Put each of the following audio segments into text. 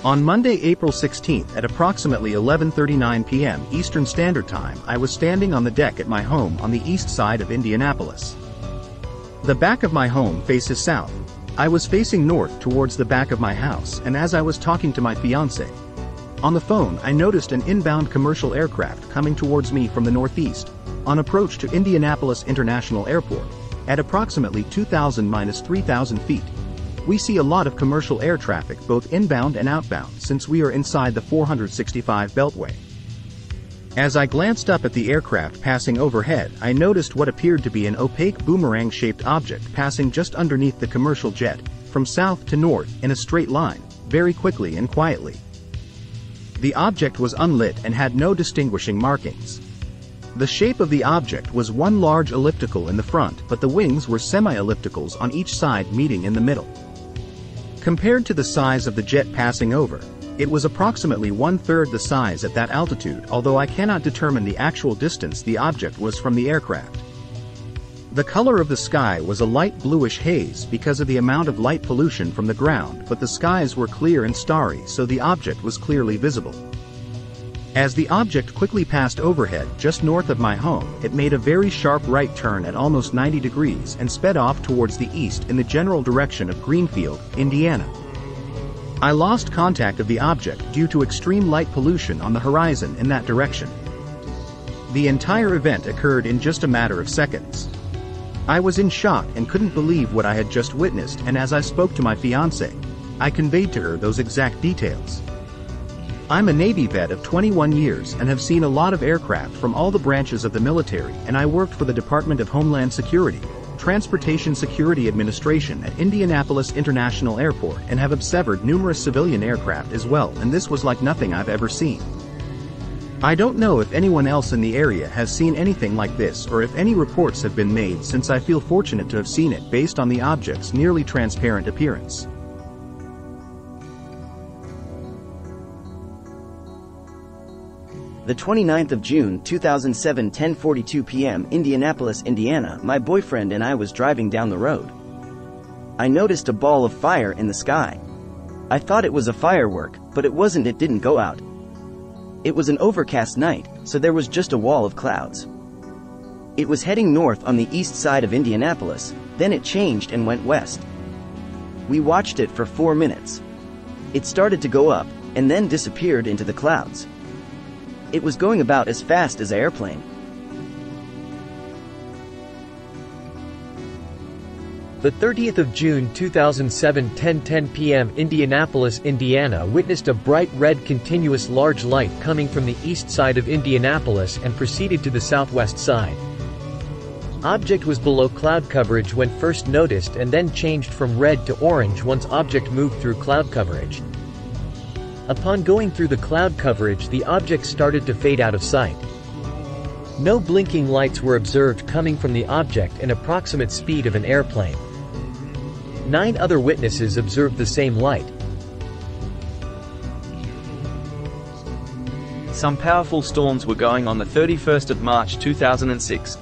On Monday, April 16th at approximately 11:39 p.m. Eastern Standard Time, I was standing on the deck at my home on the east side of Indianapolis. The back of my home faces south. I was facing north towards the back of my house, and as I was talking to my fiancée on the phone, I noticed an inbound commercial aircraft coming towards me from the northeast, on approach to Indianapolis International Airport, at approximately 2,000–3,000 feet. We see a lot of commercial air traffic both inbound and outbound since we are inside the 465 Beltway. As I glanced up at the aircraft passing overhead, I noticed what appeared to be an opaque boomerang-shaped object passing just underneath the commercial jet, from south to north in a straight line, very quickly and quietly. The object was unlit and had no distinguishing markings. The shape of the object was one large elliptical in the front, but the wings were semi-ellipticals on each side meeting in the middle. Compared to the size of the jet passing over, it was approximately one-third the size at that altitude, although I cannot determine the actual distance the object was from the aircraft. The color of the sky was a light bluish haze because of the amount of light pollution from the ground, but the skies were clear and starry, so the object was clearly visible. As the object quickly passed overhead just north of my home, it made a very sharp right turn at almost 90 degrees and sped off towards the east in the general direction of Greenfield, Indiana. I lost contact of the object due to extreme light pollution on the horizon in that direction. The entire event occurred in just a matter of seconds. I was in shock and couldn't believe what I had just witnessed, and as I spoke to my fiancée, I conveyed to her those exact details. I'm a Navy vet of 21 years and have seen a lot of aircraft from all the branches of the military, and I worked for the Department of Homeland Security, Transportation Security Administration at Indianapolis International Airport, and have observed numerous civilian aircraft as well, and this was like nothing I've ever seen. I don't know if anyone else in the area has seen anything like this or if any reports have been made, since I feel fortunate to have seen it based on the object's nearly transparent appearance. The 29th of June 2007, 10:42 p.m. Indianapolis, Indiana. My boyfriend and I was driving down the road. I noticed a ball of fire in the sky. I thought it was a firework, but it wasn't. It didn't go out. It was an overcast night, so there was just a wall of clouds. It was heading north on the east side of Indianapolis, then it changed and went west. We watched it for 4 minutes. It started to go up, and then disappeared into the clouds. It was going about as fast as an airplane. The 30th of June 2007, 10:10 p.m. Indianapolis, Indiana witnessed a bright red continuous large light coming from the east side of Indianapolis and proceeded to the southwest side. Object was below cloud coverage when first noticed and then changed from red to orange once object moved through cloud coverage. Upon going through the cloud coverage, the object started to fade out of sight. No blinking lights were observed coming from the object in approximate speed of an airplane. 9 other witnesses observed the same light. Some powerful storms were going on the 31st of March 2006.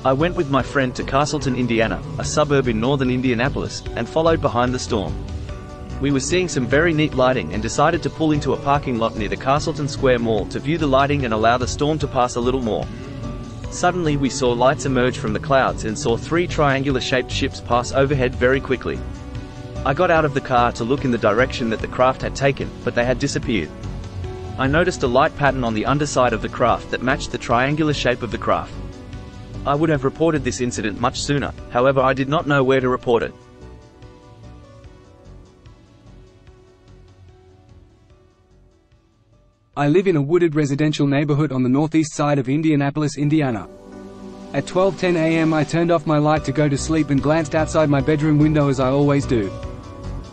I went with my friend to Castleton, Indiana, a suburb in northern Indianapolis, and followed behind the storm. We were seeing some very neat lighting and decided to pull into a parking lot near the Castleton Square Mall to view the lighting and allow the storm to pass a little more. Suddenly we saw lights emerge from the clouds and saw 3 triangular-shaped ships pass overhead very quickly. I got out of the car to look in the direction that the craft had taken, but they had disappeared. I noticed a light pattern on the underside of the craft that matched the triangular shape of the craft. I would have reported this incident much sooner, however I did not know where to report it. I live in a wooded residential neighborhood on the northeast side of Indianapolis, Indiana. At 12:10 a.m. I turned off my light to go to sleep and glanced outside my bedroom window as I always do.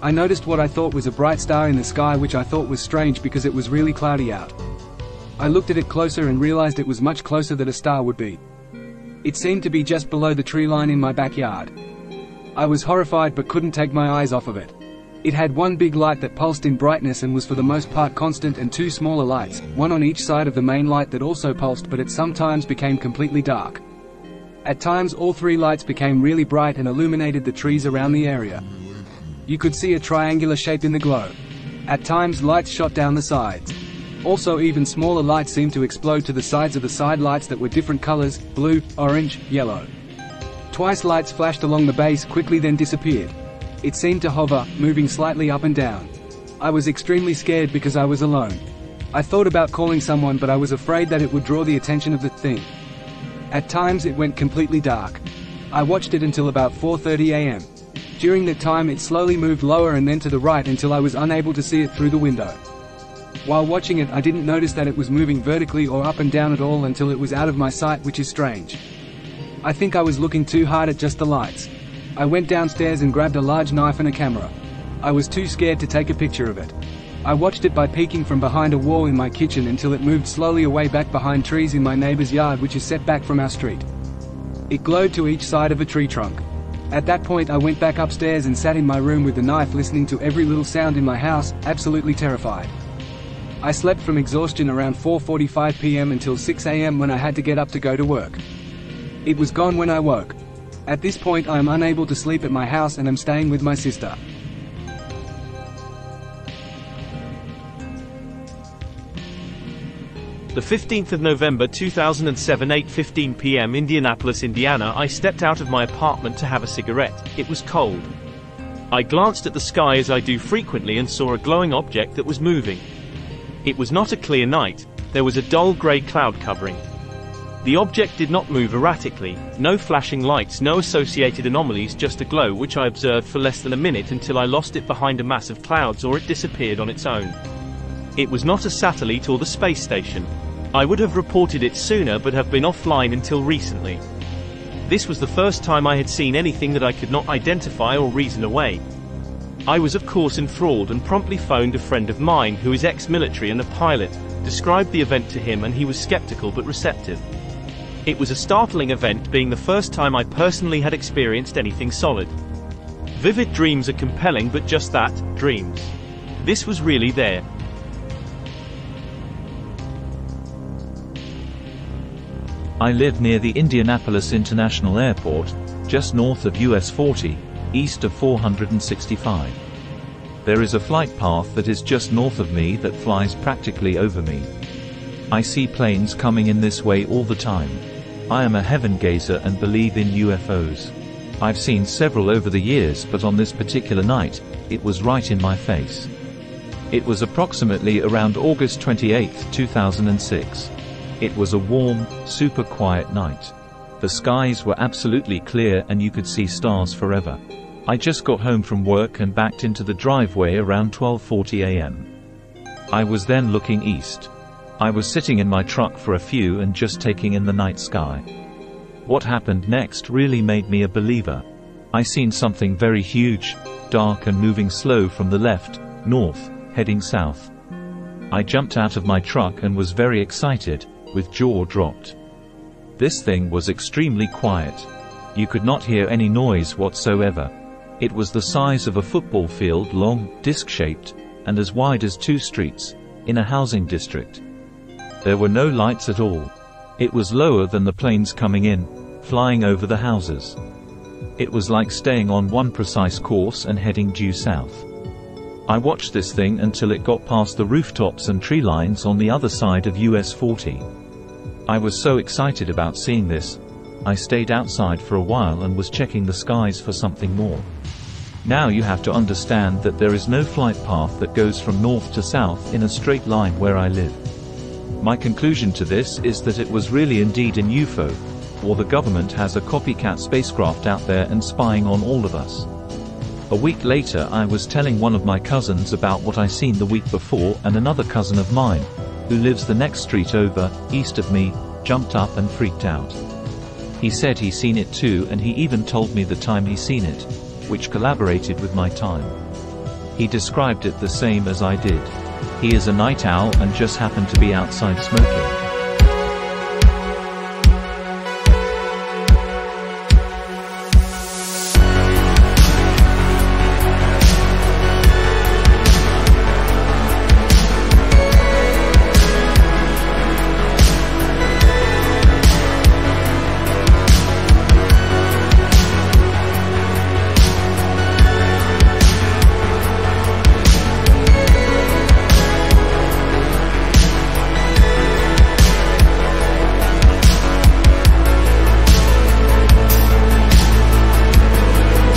I noticed what I thought was a bright star in the sky, which I thought was strange because it was really cloudy out. I looked at it closer and realized it was much closer than a star would be. It seemed to be just below the tree line in my backyard. I was horrified but couldn't take my eyes off of it. It had one big light that pulsed in brightness and was for the most part constant, and 2 smaller lights, one on each side of the main light that also pulsed, but it sometimes became completely dark. At times all 3 lights became really bright and illuminated the trees around the area. You could see a triangular shape in the glow. At times lights shot down the sides. Also even smaller lights seemed to explode to the sides of the side lights that were different colors, blue, orange, yellow. Twice lights flashed along the base quickly then disappeared. It seemed to hover, moving slightly up and down. I was extremely scared because I was alone. I thought about calling someone but I was afraid that it would draw the attention of the thing. At times it went completely dark. I watched it until about 4:30 am. During that time it slowly moved lower and then to the right until I was unable to see it through the window. While watching it I didn't notice that it was moving vertically or up and down at all until it was out of my sight, which is strange. I think I was looking too hard at just the lights. I went downstairs and grabbed a large knife and a camera. I was too scared to take a picture of it. I watched it by peeking from behind a wall in my kitchen until it moved slowly away back behind trees in my neighbor's yard, which is set back from our street. It glowed to each side of a tree trunk. At that point I went back upstairs and sat in my room with the knife listening to every little sound in my house, absolutely terrified. I slept from exhaustion around 4:45 p.m. until 6 a.m. when I had to get up to go to work. It was gone when I woke. At this point I am unable to sleep at my house and am staying with my sister. The 15th of November 2007, 8:15 p.m. Indianapolis, Indiana. I stepped out of my apartment to have a cigarette. It was cold. I glanced at the sky as I do frequently and saw a glowing object that was moving. It was not a clear night. There was a dull gray cloud covering. The object did not move erratically, no flashing lights, no associated anomalies, just a glow which I observed for less than a minute until I lost it behind a mass of clouds or it disappeared on its own. It was not a satellite or the space station. I would have reported it sooner but have been offline until recently. This was the first time I had seen anything that I could not identify or reason away. I was of course enthralled and promptly phoned a friend of mine who is ex-military and a pilot, described the event to him and he was skeptical but receptive. It was a startling event, being the first time I personally had experienced anything solid. Vivid dreams are compelling, but just that, dreams. This was really there. I live near the Indianapolis International Airport, just north of US 40, east of 465. There is a flight path that is just north of me that flies practically over me. I see planes coming in this way all the time. I am a heaven gazer and believe in UFOs. I've seen several over the years, but on this particular night, it was right in my face. It was approximately around August 28, 2006. It was a warm, super quiet night. The skies were absolutely clear and you could see stars forever. I just got home from work and backed into the driveway around 12:40 a.m. I was then looking east. I was sitting in my truck for a few and just taking in the night sky. What happened next really made me a believer. I seen something very huge, dark and moving slow from the left, north, heading south. I jumped out of my truck and was very excited, with jaw dropped. This thing was extremely quiet. You could not hear any noise whatsoever. It was the size of a football field, long, disc-shaped, and as wide as 2 streets, in a housing district. There were no lights at all. It was lower than the planes coming in, flying over the houses. It was like staying on one precise course and heading due south. I watched this thing until it got past the rooftops and tree lines on the other side of US 40. I was so excited about seeing this. I stayed outside for a while and was checking the skies for something more. Now you have to understand that there is no flight path that goes from north to south in a straight line where I live. My conclusion to this is that it was really indeed an UFO, or the government has a copycat spacecraft out there and spying on all of us. A week later I was telling one of my cousins about what I seen the week before, and another cousin of mine, who lives the next street over, east of me, jumped up and freaked out. He said he seen it too, and he even told me the time he seen it, which collaborated with my time. He described it the same as I did. He is a night owl and just happened to be outside smoking.